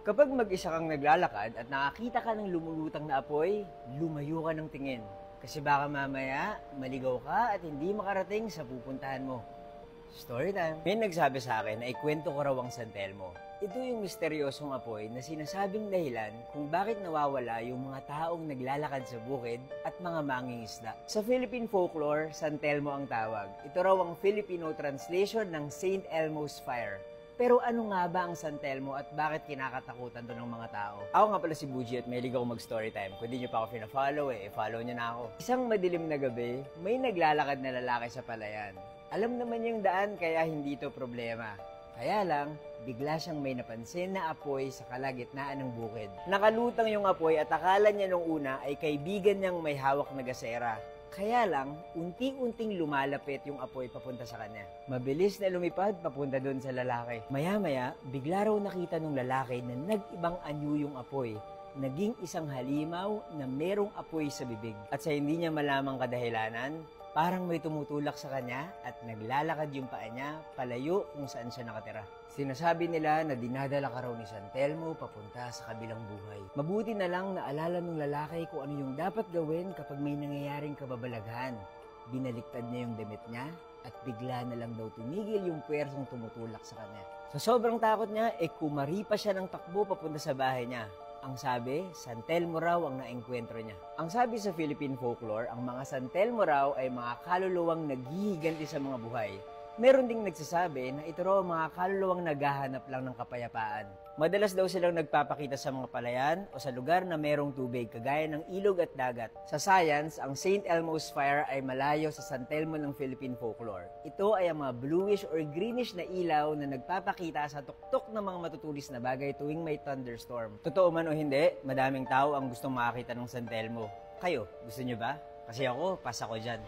Kapag mag-isa kang naglalakad at nakakita ka ng lumulutang na apoy, lumayo ka ng tingin. Kasi baka mamaya, maligaw ka at hindi makarating sa pupuntahan mo. Story time! May nagsabi sa akin na ikwento ko raw ang San Telmo. Ito yung misteryosong apoy na sinasabing dahilan kung bakit nawawala yung mga taong naglalakad sa bukid at mga mangingisda. Sa Philippine folklore, San Telmo ang tawag. Ito raw ang Filipino translation ng Saint Elmo's Fire. Pero ano nga ba ang San Telmo at bakit kinakatakutan to ng mga tao? Ako nga pala si Buji at mahilig ako mag-storytime. Kung di nyo pa ako pina-follow follow nyo na ako. Isang madilim na gabi, may naglalakad na lalaki sa palayan. Alam naman yung daan kaya hindi to problema. Kaya lang, bigla siyang may napansin na apoy sa kalagitnaan ng bukid. Nakalutang yung apoy at akala niya nung una ay kaibigan niyang may hawak na gasera. Kaya lang, unti-unting lumalapit yung apoy papunta sa kanya. Mabilis na lumipad papunta doon sa lalaki. Maya-maya, bigla raw nakita ng lalaki na nag-ibang anyo yung apoy. Naging isang halimaw na merong apoy sa bibig. At sa hindi niya malamang kadahilanan, parang may tumutulak sa kanya at naglalakad yung paa niya palayo kung saan siya nakatira. Sinasabi nila na dinadala ka raw ni San Telmo papunta sa kabilang buhay. Mabuti na lang naalala ng lalaki kung ano yung dapat gawin kapag may nangyayaring kababalaghan. Binaliktad niya yung damit niya at bigla na lang daw tumigil yung puwersong tumutulak sa kanya. Sa sobrang takot niya, kumari pa siya ng takbo papunta sa bahay niya. Ang sabi, San Telmo raw ang naengkwentro niya. Ang sabi sa Philippine folklore, ang mga San Telmo raw ay mga kaluluwang naghihiganti sa mga buhay. Meron ding nagsasabi na ito raw mga kaluluwang naghahanap lang ng kapayapaan. Madalas daw silang nagpapakita sa mga palayan o sa lugar na merong tubig kagaya ng ilog at dagat. Sa science, ang Saint Elmo's Fire ay malayo sa San Telmo ng Philippine folklore. Ito ay ang mga bluish or greenish na ilaw na nagpapakita sa tuktok ng mga matutulis na bagay tuwing may thunderstorm. Totoo man o hindi, madaming tao ang gustong makakita ng San Telmo. Kayo, gusto nyo ba? Kasi ako, pas ako dyan.